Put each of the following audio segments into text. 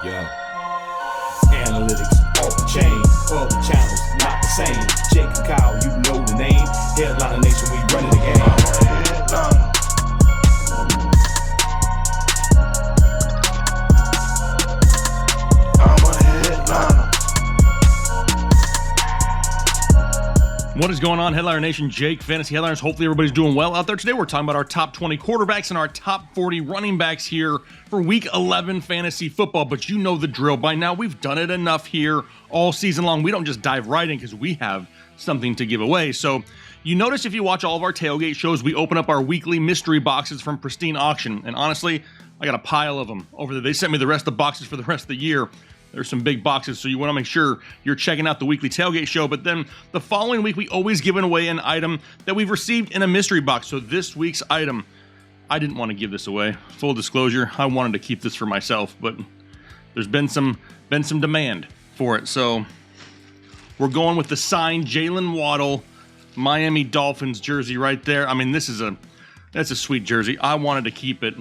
Yeah. Analytics off the chain, other channels not the same. Jake and Kyle, you know the name. Headliner Nation, we running the game. I'm a headliner. What is going on, Headliner Nation? Jake, Fantasy Headliners. Hopefully everybody's doing well out there. Today we're talking about our top 20 quarterbacks and our top 40 running backs here for Week 11 fantasy football. But you know the drill by now. We've done it enough here all season long. We don't just dive right in because we have something to give away. So you notice if you watch all of our tailgate shows, we open up our weekly mystery boxes from Pristine Auction. And honestly, I got a pile of them over there. They sent me the rest of the boxes for the rest of the year. There's some big boxes, so you want to make sure you're checking out the weekly tailgate show. But then the following week, we always give away an item that we've received in a mystery box. So this week's item, I didn't want to give this away. Full disclosure, I wanted to keep this for myself, but there's been some demand for it. So we're going with the signed Jalen Waddle Miami Dolphins jersey right there. I mean, that's a sweet jersey. I wanted to keep it,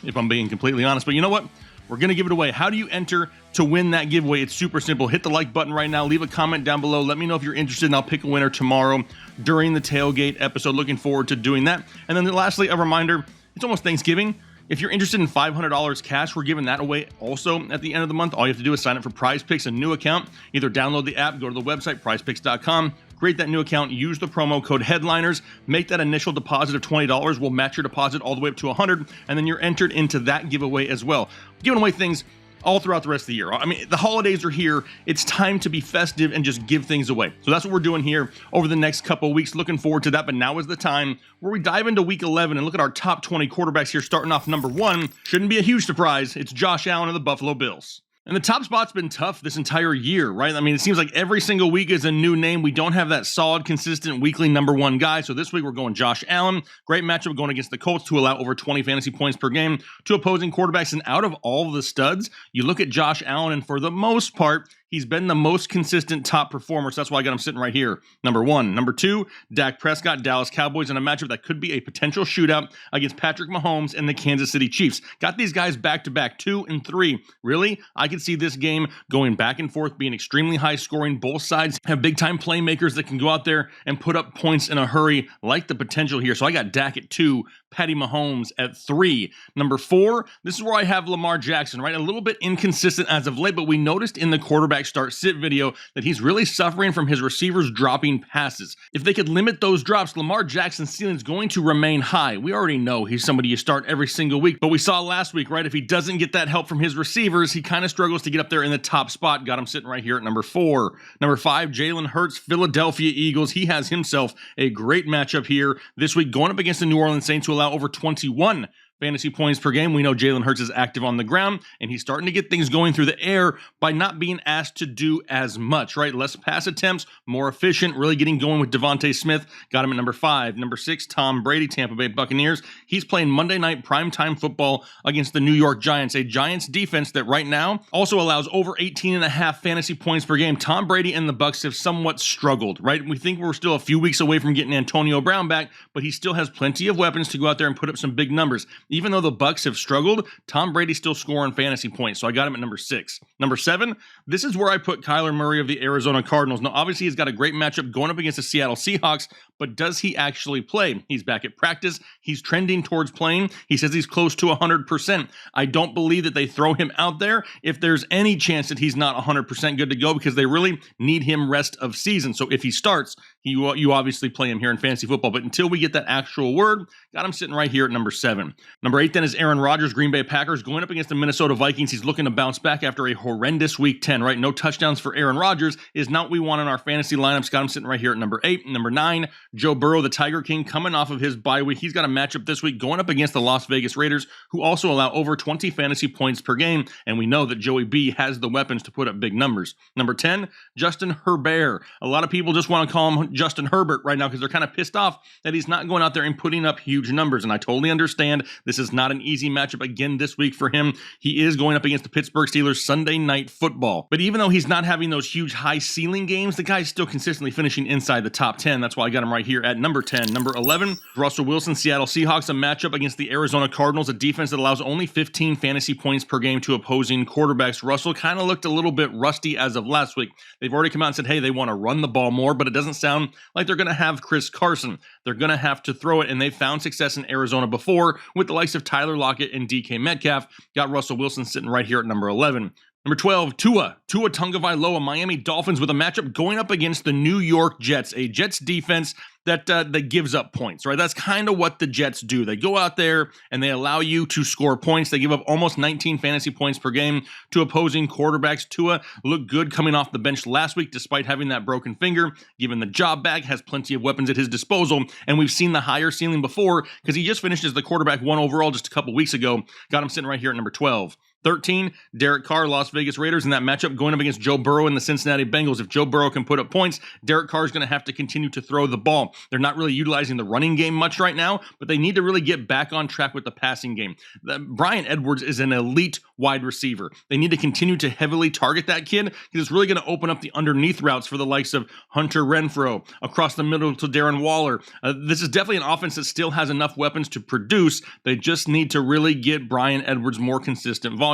if I'm being completely honest. But you know what? We're going to give it away. How do you enter to win that giveaway? It's super simple. Hit the like button right now. Leave a comment down below. Let me know if you're interested, and I'll pick a winner tomorrow during the tailgate episode. Looking forward to doing that. And then lastly, a reminder, it's almost Thanksgiving. If you're interested in $500 cash, we're giving that away also at the end of the month. All you have to do is sign up for PrizePicks, a new account. Either download the app, go to the website, prizepicks.com, create that new account, use the promo code Headliners, make that initial deposit of $20. We'll match your deposit all the way up to $100, and then you're entered into that giveaway as well. Giving away things all throughout the rest of the year. I mean, the holidays are here. It's time to be festive and just give things away. So that's what we're doing here over the next couple of weeks. Looking forward to that. But now is the time where we dive into Week 11 and look at our top 20 quarterbacks here. Starting off number 1, shouldn't be a huge surprise. It's Josh Allen of the Buffalo Bills. And the top spot's been tough this entire year, right? I mean, it seems like every single week is a new name. We don't have that solid, consistent weekly number 1 guy. So this week we're going Josh Allen. Great matchup going against the Colts to allow over 20 fantasy points per game to opposing quarterbacks. And out of all the studs, you look at Josh Allen, and for the most part, he's been the most consistent top performer, so that's why I got him sitting right here. Number 1. Number 2, Dak Prescott, Dallas Cowboys, in a matchup that could be a potential shootout against Patrick Mahomes and the Kansas City Chiefs. Got these guys back-to-back, 2 and 3. Really, I could see this game going back and forth, being extremely high-scoring. Both sides have big-time playmakers that can go out there and put up points in a hurry, like the potential here. So I got Dak at 2, Patty Mahomes at 3. Number 4, this is where I have Lamar Jackson, right? A little bit inconsistent as of late, but we noticed in the quarterback start sit video that he's really suffering from his receivers dropping passes. If they could limit those drops, Lamar Jackson's ceiling is going to remain high. We already know he's somebody you start every single week, but we saw last week, right? If he doesn't get that help from his receivers, he kind of struggles to get up there in the top spot. Got him sitting right here at number 4. Number 5, Jalen Hurts, Philadelphia Eagles. He has himself a great matchup here this week, going up against the New Orleans Saints, who allow over 21 fantasy points per game. We know Jalen Hurts is active on the ground, and he's starting to get things going through the air by not being asked to do as much, right? Less pass attempts, more efficient, really getting going with Devontae Smith. Got him at number 5. Number 6, Tom Brady, Tampa Bay Buccaneers. He's playing Monday night primetime football against the New York Giants, a Giants defense that right now also allows over 18.5 fantasy points per game. Tom Brady and the Bucs have somewhat struggled, right? We think we're still a few weeks away from getting Antonio Brown back, but he still has plenty of weapons to go out there and put up some big numbers. Even though the Bucs have struggled, Tom Brady's still scoring fantasy points, so I got him at number 6. Number 7, this is where I put Kyler Murray of the Arizona Cardinals. Now, obviously, he's got a great matchup going up against the Seattle Seahawks, but does he actually play? He's back at practice. He's trending towards playing. He says he's close to 100%. I don't believe that they throw him out there if there's any chance that he's not 100% good to go, because they really need him rest of season. So if he starts, you obviously play him here in fantasy football. But until we get that actual word, got him sitting right here at number 7. Number 8 then is Aaron Rodgers, Green Bay Packers, going up against the Minnesota Vikings. He's looking to bounce back after a horrendous Week 10, right? No touchdowns for Aaron Rodgers is not what we want in our fantasy lineups. Got him sitting right here at number 8. Number 9, Joe Burrow, the Tiger King, coming off of his bye week. He's got a matchup this week going up against the Las Vegas Raiders, who also allow over 20 fantasy points per game, and we know that Joey B has the weapons to put up big numbers. Number 10, Justin Herbert. A lot of people just want to call him from Justin Herbert right now because they're kind of pissed off that he's not going out there and putting up huge numbers. And I totally understand this is not an easy matchup again this week for him. He is going up against the Pittsburgh Steelers Sunday Night Football. But even though he's not having those huge high ceiling games, the guy's still consistently finishing inside the top 10. That's why I got him right here at number 10. Number 11, Russell Wilson, Seattle Seahawks, a matchup against the Arizona Cardinals, a defense that allows only 15 fantasy points per game to opposing quarterbacks. Russell kind of looked a little bit rusty as of last week. They've already come out and said, hey, they want to run the ball more, but it doesn't sound like they're going to have Chris Carson. They're going to have to throw it, and they've found success in Arizona before with the likes of Tyler Lockett and DK Metcalf. Got Russell Wilson sitting right here at number 11. Number 12, Tua Tagovailoa, Miami Dolphins with a matchup going up against the New York Jets, a Jets defense that gives up points, right? That's kind of what the Jets do. They go out there and they allow you to score points. They give up almost 19 fantasy points per game to opposing quarterbacks. Tua looked good coming off the bench last week despite having that broken finger. Given the job back, has plenty of weapons at his disposal, and we've seen the higher ceiling before because he just finished as the quarterback 1 overall just a couple weeks ago. Got him sitting right here at number 12. 13, Derek Carr, Las Vegas Raiders in that matchup going up against Joe Burrow and the Cincinnati Bengals. If Joe Burrow can put up points, Derek Carr is going to have to continue to throw the ball. They're not really utilizing the running game much right now, but they need to really get back on track with the passing game. Bryan Edwards is an elite wide receiver. They need to continue to heavily target that kid because it's really going to open up the underneath routes for the likes of Hunter Renfrow, across the middle to Darren Waller. This is definitely an offense that still has enough weapons to produce. They just need to really get Bryan Edwards more consistent volume.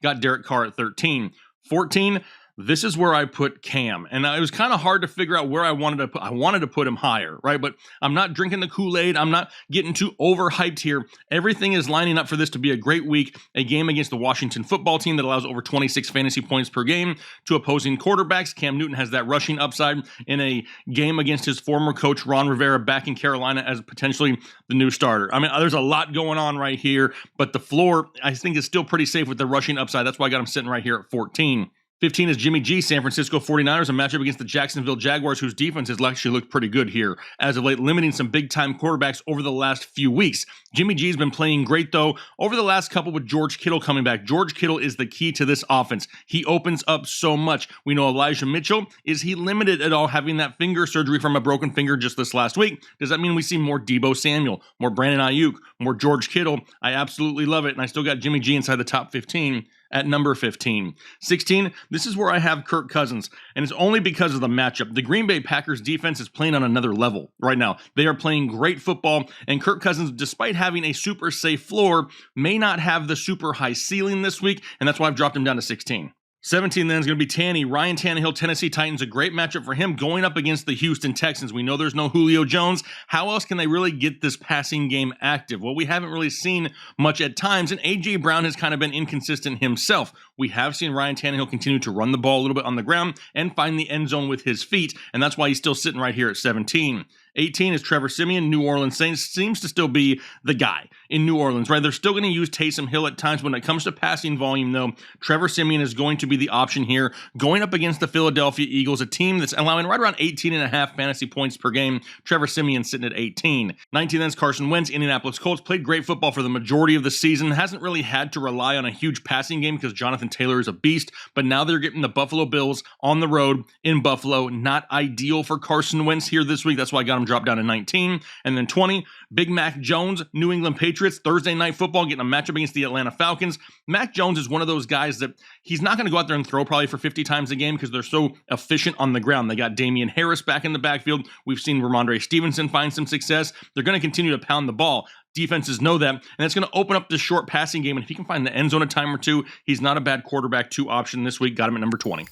Got Derek Carr at 13. 14, this is where I put Cam. And it was kind of hard to figure out where I wanted to put. I wanted to put him higher, right? But I'm not drinking the Kool-Aid. I'm not getting too overhyped here. Everything is lining up for this to be a great week. A game against the Washington football team that allows over 26 fantasy points per game to opposing quarterbacks. Cam Newton has that rushing upside in a game against his former coach, Ron Rivera, back in Carolina as potentially the new starter. I mean, there's a lot going on right here, but the floor, I think, is still pretty safe with the rushing upside. That's why I got him sitting right here at 14. 15 is Jimmy G, San Francisco 49ers, a matchup against the Jacksonville Jaguars, whose defense has actually looked pretty good here as of late, limiting some big-time quarterbacks over the last few weeks. Jimmy G's been playing great, though, over the last couple with George Kittle coming back. George Kittle is the key to this offense. He opens up so much. We know Elijah Mitchell, is he limited at all having that finger surgery from a broken finger just this last week? Does that mean we see more Deebo Samuel, more Brandon Ayuk, more George Kittle? I absolutely love it, and I still got Jimmy G inside the top 15. At number 15. 16, this is where I have Kirk Cousins, and it's only because of the matchup. The Green Bay Packers defense is playing on another level right now. They are playing great football, and Kirk Cousins, despite having a super safe floor, may not have the super high ceiling this week, and that's why I've dropped him down to 16. 17 then is going to be Tanny. Ryan Tannehill, Tennessee Titans, a great matchup for him going up against the Houston Texans. We know there's no Julio Jones. How else can they really get this passing game active? Well, we haven't really seen much at times, and A.J. Brown has kind of been inconsistent himself. We have seen Ryan Tannehill continue to run the ball a little bit on the ground and find the end zone with his feet, and that's why he's still sitting right here at 17. 18 is Trevor Siemian, New Orleans Saints, seems to still be the guy in New Orleans, right? They're still going to use Taysom Hill at times. When it comes to passing volume, though, Trevor Siemian is going to be the option here, going up against the Philadelphia Eagles, a team that's allowing right around 18.5 fantasy points per game. Trevor Siemian sitting at 18. 19 then is Carson Wentz, Indianapolis Colts, played great football for the majority of the season, hasn't really had to rely on a huge passing game because Jonathan Taylor is a beast, but now they're getting the Buffalo Bills on the road in Buffalo. Not ideal for Carson Wentz here this week. That's why I got him dropped down to 19. And then 20, Big Mac Jones, New England Patriots, Thursday Night Football, getting a matchup against the Atlanta Falcons. Mac Jones is one of those guys that he's not going to go out there and throw probably for 50 times a game because they're so efficient on the ground. They got Damian Harris back in the backfield. We've seen Ramondre Stevenson find some success. They're going to continue to pound the ball. Defenses know that, and that's going to open up the short passing game. And if he can find the end zone a time or two, he's not a bad quarterback 2 option this week. Got him at number 20.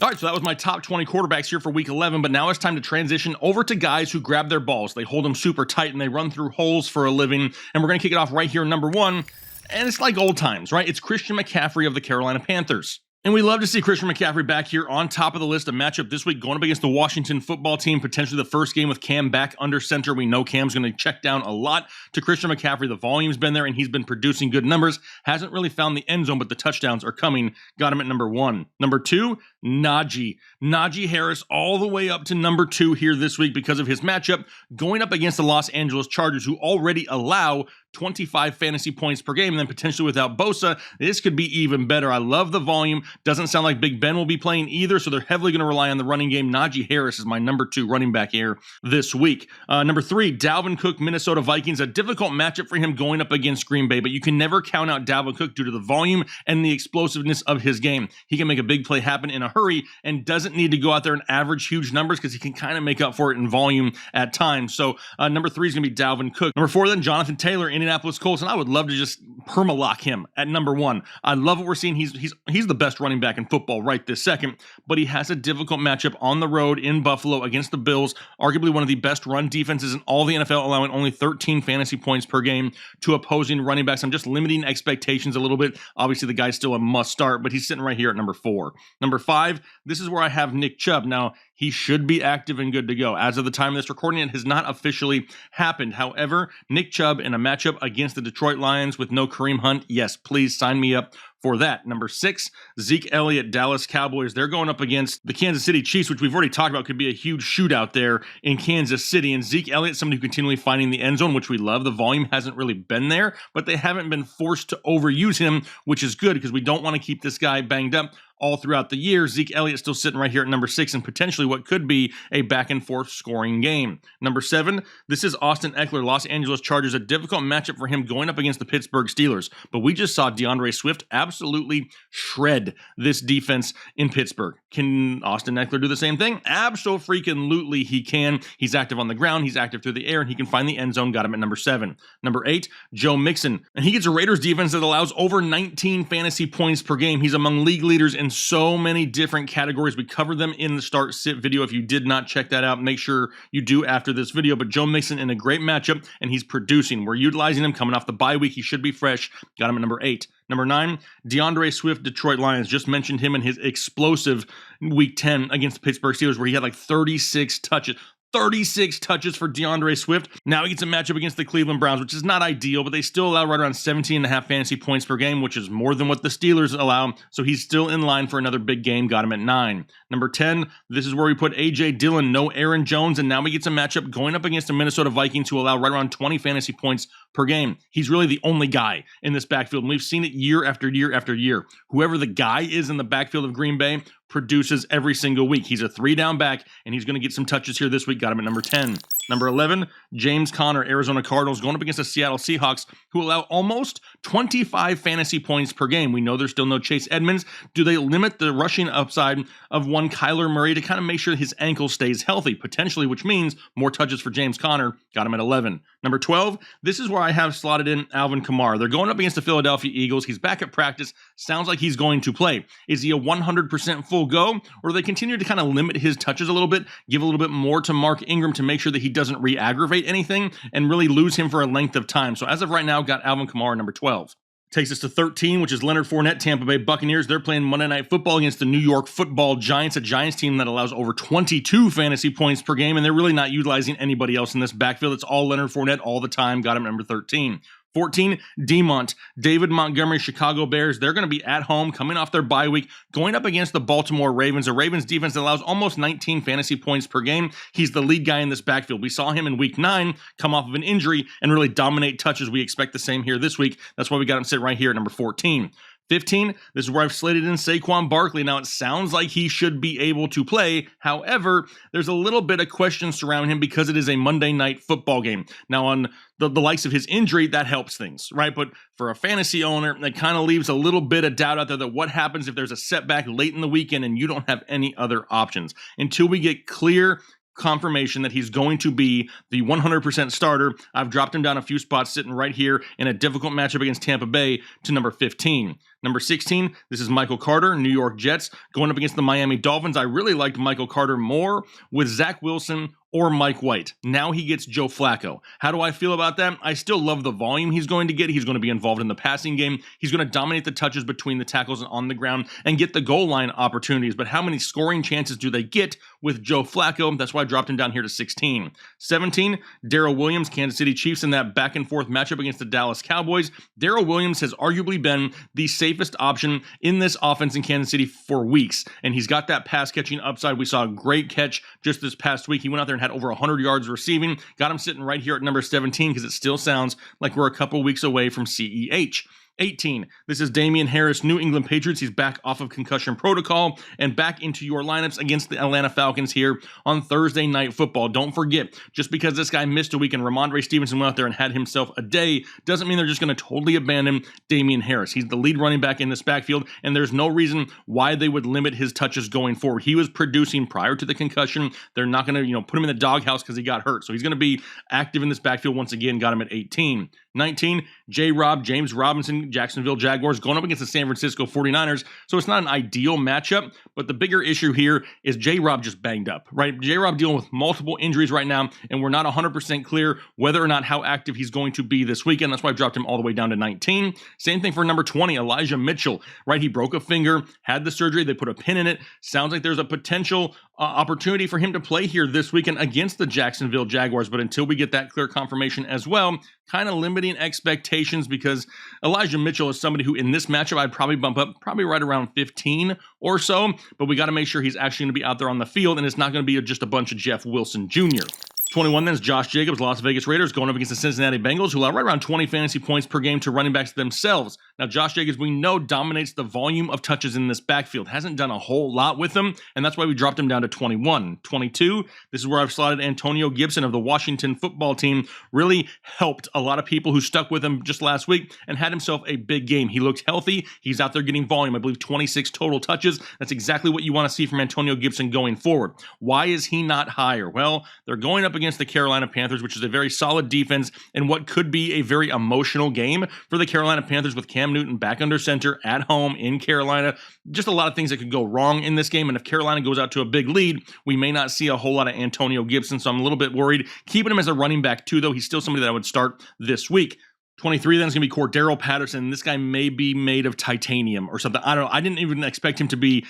All right, so that was my top 20 quarterbacks here for week 11, but now it's time to transition over to guys who grab their balls. They hold them super tight and they run through holes for a living, and we're going to kick it off right here, number 1, and it's like old times, right? It's Christian McCaffrey of the Carolina Panthers. And we love to see Christian McCaffrey back here on top of the list. A matchup this week going up against the Washington football team, potentially the first game with Cam back under center. We know Cam's going to check down a lot to Christian McCaffrey. The volume's been there, and he's been producing good numbers. Hasn't really found the end zone, but the touchdowns are coming. Got him at number 1. Number 2, Najee. Najee Harris all the way up to number 2 here this week because of his matchup going up against the Los Angeles Chargers, who already allow 25 fantasy points per game. And then potentially without Bosa, this could be even better. I love the volume. Doesn't sound like Big Ben will be playing either, so they're heavily going to rely on the running game. Najee Harris is my number 2 running back here this week. Number 3, Dalvin Cook, Minnesota Vikings. A difficult matchup for him going up against Green Bay, but you can never count out Dalvin Cook due to the volume and the explosiveness of his game. He can make a big play happen in a hurry and doesn't need to go out there and average huge numbers because he can kind of make up for it in volume at times. So number 3 is going to be Dalvin Cook. Number 4, then Jonathan Taylor, Indianapolis Colts, and I would love to just perma-lock him at number 1. I love what we're seeing. He's the best running back in football right this second, but he has a difficult matchup on the road in Buffalo against the Bills, arguably one of the best run defenses in all the NFL, allowing only 13 fantasy points per game to opposing running backs. I'm just limiting expectations a little bit. Obviously, the guy's still a must start, but he's sitting right here at number 4. Number 5, this is where I have Nick Chubb. Now, he should be active and good to go. As of the time of this recording, it has not officially happened. However, Nick Chubb in a matchup against the Detroit Lions with no Kareem Hunt, yes, please sign me up for that. Number 6, Zeke Elliott, Dallas Cowboys. They're going up against the Kansas City Chiefs, which we've already talked about could be a huge shootout there in Kansas City. And Zeke Elliott, somebody who continually finding the end zone, which we love. The volume hasn't really been there, but they haven't been forced to overuse him, which is good because we don't want to keep this guy banged up all throughout the year. Zeke Elliott still sitting right here at number 6 and potentially what could be a back and forth scoring game. Number 7, this is Austin Eckler, Los Angeles Chargers. A difficult matchup for him going up against the Pittsburgh Steelers, but we just saw DeAndre Swift absolutely shred this defense in Pittsburgh. Can Austin Eckler do the same thing? Abso-freaking-lutely he can. He's active on the ground, he's active through the air, and he can find the end zone. Got him at number 7. Number 8, Joe Mixon, and he gets a Raiders defense that allows over 19 fantasy points per game. He's among league leaders in so many different categories. We covered them in the start sit video. If you did not check that out, make sure you do after this video. But Joe Mixon in a great matchup, and he's producing. We're utilizing him coming off the bye week. He should be fresh. Got him at number 8. Number 9, DeAndre Swift, Detroit Lions. Just mentioned him in his explosive Week 10 against the Pittsburgh Steelers, where he had like 36 touches. 36 touches for DeAndre Swift. Now he gets a matchup against the Cleveland Browns, which is not ideal, but they still allow right around 17.5 fantasy points per game, which is more than what the Steelers allow. So he's still in line for another big game. Got him at 9. Number 10, this is where we put A.J. Dillon, no Aaron Jones, and now he gets a matchup going up against the Minnesota Vikings, who allow right around 20 fantasy points per game. He's really the only guy in this backfield, and we've seen it year after year after year. Whoever the guy is in the backfield of Green Bay produces every single week. He's a 3-down back, and he's going to get some touches here this week. Got him at number 10. Number 11, James Conner, Arizona Cardinals, going up against the Seattle Seahawks, who allow almost 25 fantasy points per game. We know there's still no Chase Edmonds. Do they limit the rushing upside of one Kyler Murray to kind of make sure his ankle stays healthy? Potentially, which means more touches for James Conner. Got him at 11. Number 12, this is where I have slotted in Alvin Kamara. They're going up against the Philadelphia Eagles. He's back at practice. Sounds like he's going to play. Is he a 100% full go, or do they continue to kind of limit his touches a little bit, give a little bit more to Mark Ingram to make sure that he doesn't re-aggravate anything and really lose him for a length of time? So as of right now, got Alvin Kamara number 12. Takes us to 13, which is Leonard Fournette, Tampa Bay Buccaneers. They're playing Monday Night Football against the New York Football Giants, a Giants team that allows over 22 fantasy points per game, and they're really not utilizing anybody else in this backfield. It's all Leonard Fournette all the time. Got him number 13. 14, Demont, David Montgomery, Chicago Bears. They're going to be at home, coming off their bye week, going up against the Baltimore Ravens, a Ravens defense that allows almost 19 fantasy points per game. He's the lead guy in this backfield. We saw him in week 9 come off of an injury and really dominate touches. We expect the same here this week. That's why we got him sit right here at number 14. 15, this is where I've slated in Saquon Barkley. Now, it sounds like he should be able to play. However, there's a little bit of question surrounding him because it is a Monday Night Football game. Now, on the likes of his injury, that helps things, right? But for a fantasy owner, that kind of leaves a little bit of doubt out there that what happens if there's a setback late in the weekend and you don't have any other options. Until we get clear confirmation that he's going to be the 100% starter, I've dropped him down a few spots, sitting right here in a difficult matchup against Tampa Bay to number 15. Number 16, this is Michael Carter, New York Jets, going up against the Miami Dolphins. I really liked Michael Carter more with Zach Wilson or Mike White. Now he gets Joe Flacco. How do I feel about that? I still love the volume he's going to get. He's going to be involved in the passing game. He's going to dominate the touches between the tackles and on the ground and get the goal line opportunities. But how many scoring chances do they get with Joe Flacco? That's why I dropped him down here to 16. 17, Darrell Williams, Kansas City Chiefs, in that back and forth matchup against the Dallas Cowboys. Darrell Williams has arguably been the safest option in this offense in Kansas City for weeks. And he's got that pass catching upside. We saw a great catch just this past week. He went out there and had had over 100 yards receiving. Got him sitting right here at number 17 because it still sounds like we're a couple weeks away from CEH. 18. This is Damien Harris, New England Patriots. He's back off of concussion protocol and back into your lineups against the Atlanta Falcons here on Thursday Night Football. Don't forget, just because this guy missed a week and Ramondre Stevenson went out there and had himself a day doesn't mean they're just going to totally abandon Damien Harris. He's the lead running back in this backfield, and there's no reason why they would limit his touches going forward. He was producing prior to the concussion. They're not going to, put him in the doghouse because he got hurt. So he's going to be active in this backfield once again. Got him at 18. 19, J-Rob, James Robinson, Jacksonville Jaguars going up against the San Francisco 49ers. So it's not an ideal matchup, but the bigger issue here is J-Rob just banged up, right? J-Rob dealing with multiple injuries right now, and we're not 100% clear whether or not how active he's going to be this weekend. That's why I dropped him all the way down to 19. Same thing for number 20, Elijah Mitchell, right? He broke a finger, had the surgery. They put a pin in it. Sounds like there's a potential opportunity for him to play here this weekend against the Jacksonville Jaguars, but until we get that clear confirmation as well, kind of limiting expectations because Elijah Mitchell is somebody who in this matchup I'd probably bump up probably right around 15 or so, but we got to make sure he's actually going to be out there on the field and it's not going to be just a bunch of Jeff Wilson Jr. 21 then is Josh Jacobs, Las Vegas Raiders, going up against the Cincinnati Bengals, who allow right around 20 fantasy points per game to running backs themselves. Now, Josh Jacobs, we know, dominates the volume of touches in this backfield. Hasn't done a whole lot with them, and that's why we dropped him down to 21. 22, this is where I've slotted Antonio Gibson of the Washington football team. Really helped a lot of people who stuck with him just last week and had himself a big game. He looked healthy. He's out there getting volume. I believe 26 total touches. That's exactly what you want to see from Antonio Gibson going forward. Why is he not higher? Well, they're going up against the Carolina Panthers, which is a very solid defense and what could be a very emotional game for the Carolina Panthers with Cam Newton back under center at home in Carolina. Just a lot of things that could go wrong in this game, and if Carolina goes out to a big lead, we may not see a whole lot of Antonio Gibson, so I'm a little bit worried. Keeping him as a running back too, though, he's still somebody that I would start this week. 23 then is going to be Cordero Patterson. This guy may be made of titanium or something. I don't know. I didn't even expect him to be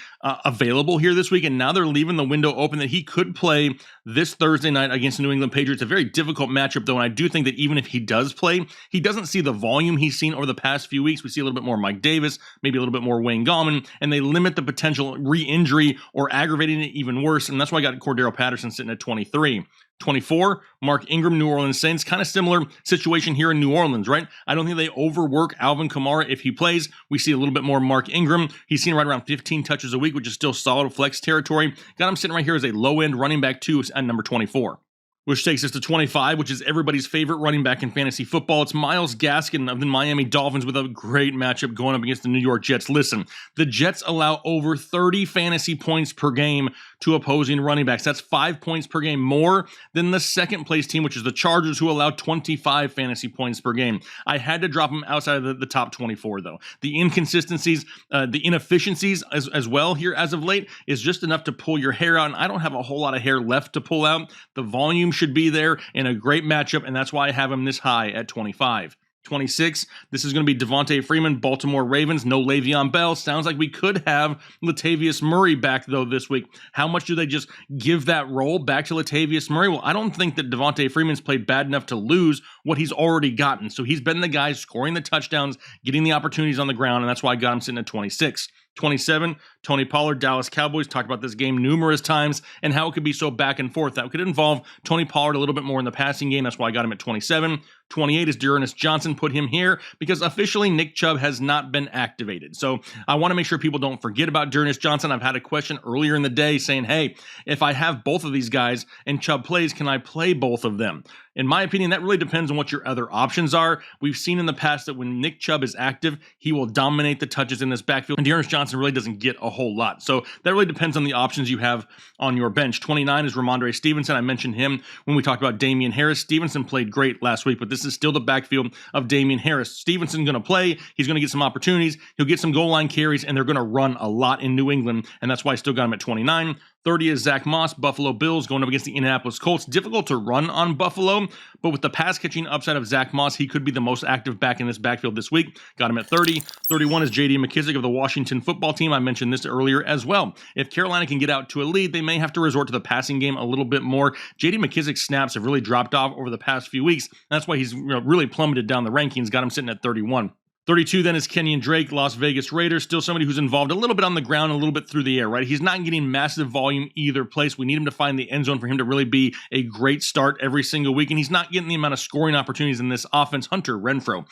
available here this week, and now they're leaving the window open that he could play this Thursday night against the New England Patriots. A very difficult matchup, though, and I do think that even if he does play, he doesn't see the volume he's seen over the past few weeks. We see a little bit more Mike Davis, maybe a little bit more Wayne Gallman, and they limit the potential re-injury or aggravating it even worse, and that's why I got Cordero Patterson sitting at 23. 24, Mark Ingram, New Orleans Saints. Kind of similar situation here in New Orleans, right? I don't think they overwork Alvin Kamara if he plays. We see a little bit more Mark Ingram. He's seen right around 15 touches a week, which is still solid flex territory. Got him sitting right here as a low-end running back too at number 24. Which takes us to 25, which is everybody's favorite running back in fantasy football. It's Myles Gaskin of the Miami Dolphins with a great matchup going up against the New York Jets. Listen, the Jets allow over 30 fantasy points per game to opposing running backs. That's 5 points per game more than the second place team, which is the Chargers, who allow 25 fantasy points per game. I had to drop them outside of the top 24, though. The inconsistencies, the inefficiencies as well here as of late is just enough to pull your hair out, and I don't have a whole lot of hair left to pull out. The volume should be there in a great matchup, and that's why I have him this high at 25. 26, this is going to be Devontae Freeman, Baltimore Ravens, no Le'Veon Bell. Sounds like we could have Latavius Murray back, though, this week. How much do they just give that role back to Latavius Murray? Well, I don't think that Devontae Freeman's played bad enough to lose what he's already gotten. So he's been the guy scoring the touchdowns, getting the opportunities on the ground, and that's why I got him sitting at 26. 27, Tony Pollard, Dallas Cowboys. Talked about this game numerous times and how it could be so back and forth. That could involve Tony Pollard a little bit more in the passing game. That's why I got him at 27. 28 is D'Ernest Johnson. Put him here because officially Nick Chubb has not been activated. So I want to make sure people don't forget about D'Ernest Johnson. I've had a question earlier in the day saying, hey, if I have both of these guys and Chubb plays, can I play both of them? In my opinion, that really depends on what your other options are. We've seen in the past that when Nick Chubb is active, he will dominate the touches in this backfield, and D'Ernest Johnson really doesn't get a whole lot. So that really depends on the options you have on your bench. 29 is Ramondre Stevenson. I mentioned him when we talked about Damien Harris. Stevenson played great last week, but this is still the backfield of Damien Harris. Stevenson's going to play. He's going to get some opportunities. He'll get some goal line carries, and they're going to run a lot in New England, and that's why I still got him at 29. 30 is Zach Moss, Buffalo Bills, going up against the Indianapolis Colts. Difficult to run on Buffalo, but with the pass-catching upside of Zach Moss, he could be the most active back in this backfield this week. Got him at 30. 31 is J.D. McKissic of the Washington football team. I mentioned this earlier as well. If Carolina can get out to a lead, they may have to resort to the passing game a little bit more. J.D. McKissic's snaps have really dropped off over the past few weeks. That's why he's really plummeted down the rankings. Got him sitting at 31. 32 then is Kenyon Drake, Las Vegas Raiders. Still somebody who's involved a little bit on the ground, a little bit through the air, right? He's not getting massive volume either place. We need him to find the end zone for him to really be a great start every single week, and he's not getting the amount of scoring opportunities in this offense. Hunter Renfrow,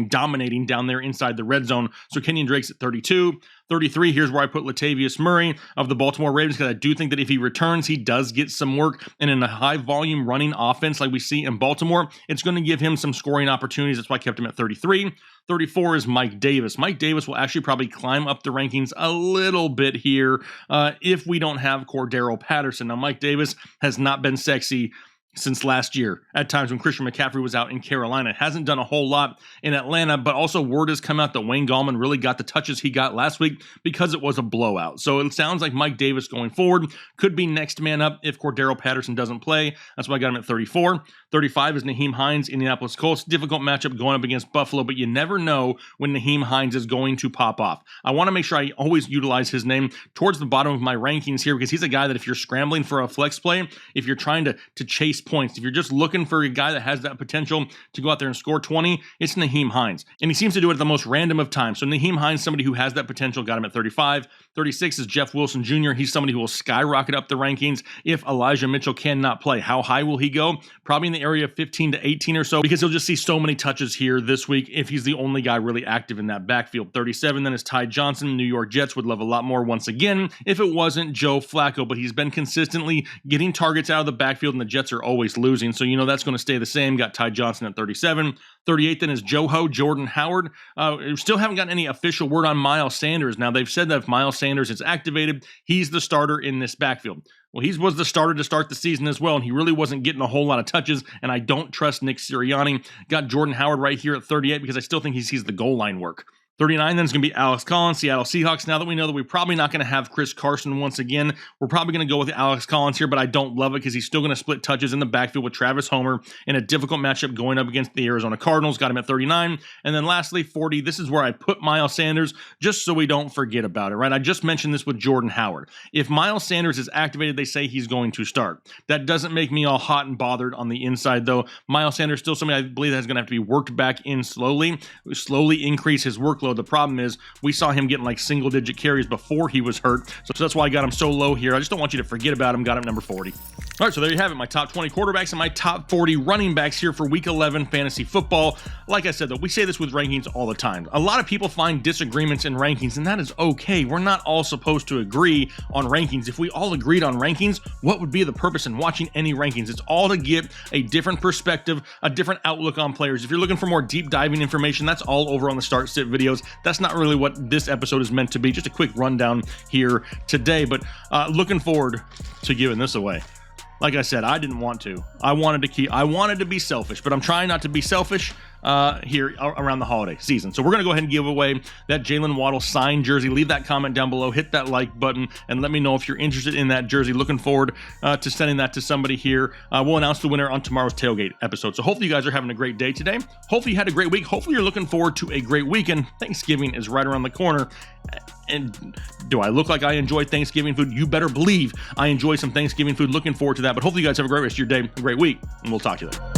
dominating down there inside the red zone. So Kenyon Drake's at 32. 33, here's where I put Latavius Murray of the Baltimore Ravens, because I do think that if he returns, he does get some work. And in a high-volume running offense like we see in Baltimore, it's going to give him some scoring opportunities. That's why I kept him at 33. 34 is Mike Davis. Mike Davis will actually probably climb up the rankings a little bit here if we don't have Cordero Patterson. Now, Mike Davis has not been sexy since last year, at times when Christian McCaffrey was out in Carolina. Hasn't done a whole lot in Atlanta, but also word has come out that Wayne Gallman really got the touches he got last week because it was a blowout. So it sounds like Mike Davis going forward could be next man up if Cordero Patterson doesn't play. That's why I got him at 34. 35 is Nyheim Hines, Indianapolis Colts. Difficult matchup going up against Buffalo, but you never know when Nyheim Hines is going to pop off. I want to make sure I always utilize his name towards the bottom of my rankings here, because he's a guy that if you're scrambling for a flex play, if you're trying to chase points, if you're just looking for a guy that has that potential to go out there and score 20, it's Nyheim Hines. And he seems to do it at the most random of times. So Nyheim Hines, somebody who has that potential, got him at 35. 36 is Jeff Wilson Jr. He's somebody who will skyrocket up the rankings if Elijah Mitchell cannot play. How high will he go? Probably in the area of 15 to 18 or so, because he'll just see so many touches here this week if he's the only guy really active in that backfield. 37 then is Ty Johnson. New York Jets would love a lot more once again if it wasn't Joe Flacco, but he's been consistently getting targets out of the backfield, and the Jets are always losing. So you know that's going to stay the same. Got Ty Johnson at 37. 38 then is Jordan Howard. We still haven't gotten any official word on Miles Sanders. Now, they've said that if Miles Sanders is activated, he's the starter in this backfield. Well, he was the starter to start the season as well, and he really wasn't getting a whole lot of touches, and I don't trust Nick Sirianni. Got Jordan Howard right here at 38 because I still think he sees the goal line work. 39 then is going to be Alex Collins, Seattle Seahawks. Now that we know that we're probably not going to have Chris Carson once again, we're probably going to go with Alex Collins here, but I don't love it because he's still going to split touches in the backfield with Travis Homer in a difficult matchup going up against the Arizona Cardinals. Got him at 39. And then lastly, 40, this is where I put Miles Sanders just so we don't forget about it, right? I just mentioned this with Jordan Howard. If Miles Sanders is activated, they say he's going to start. That doesn't make me all hot and bothered on the inside, though. Miles Sanders still somebody I believe that's going to have to be worked back in slowly increase his workload. The problem is we saw him getting like single-digit carries before he was hurt, so that's why I got him so low here. I just don't want you to forget about him. Got him number 40. All right, so there you have it, my top 20 quarterbacks and my top 40 running backs here for Week 11 fantasy football. Like I said, though, we say this with rankings all the time. A lot of people find disagreements in rankings, and that is okay. We're not all supposed to agree on rankings. If we all agreed on rankings, what would be the purpose in watching any rankings? It's all to get a different perspective, a different outlook on players. If you're looking for more deep diving information, that's all over on the Start Sit videos. That's not really what this episode is meant to be. Just a quick rundown here today, but looking forward to giving this away. Like I said, I didn't want to. I wanted to be selfish, but I'm trying not to be selfish here around the holiday season. So we're going to go ahead and give away that Jalen Waddle signed jersey. Leave that comment down below, hit that like button, and let me know if you're interested in that jersey. Looking forward to sending that to somebody here. We'll announce the winner on tomorrow's tailgate episode. So hopefully you guys are having a great day today. Hopefully you had a great week. Hopefully you're looking forward to a great weekend. Thanksgiving is right around the corner. And do I look like I enjoy Thanksgiving food? You better believe I enjoy some Thanksgiving food. Looking forward to that. But hopefully you guys have a great rest of your day, a great week, and we'll talk to you later.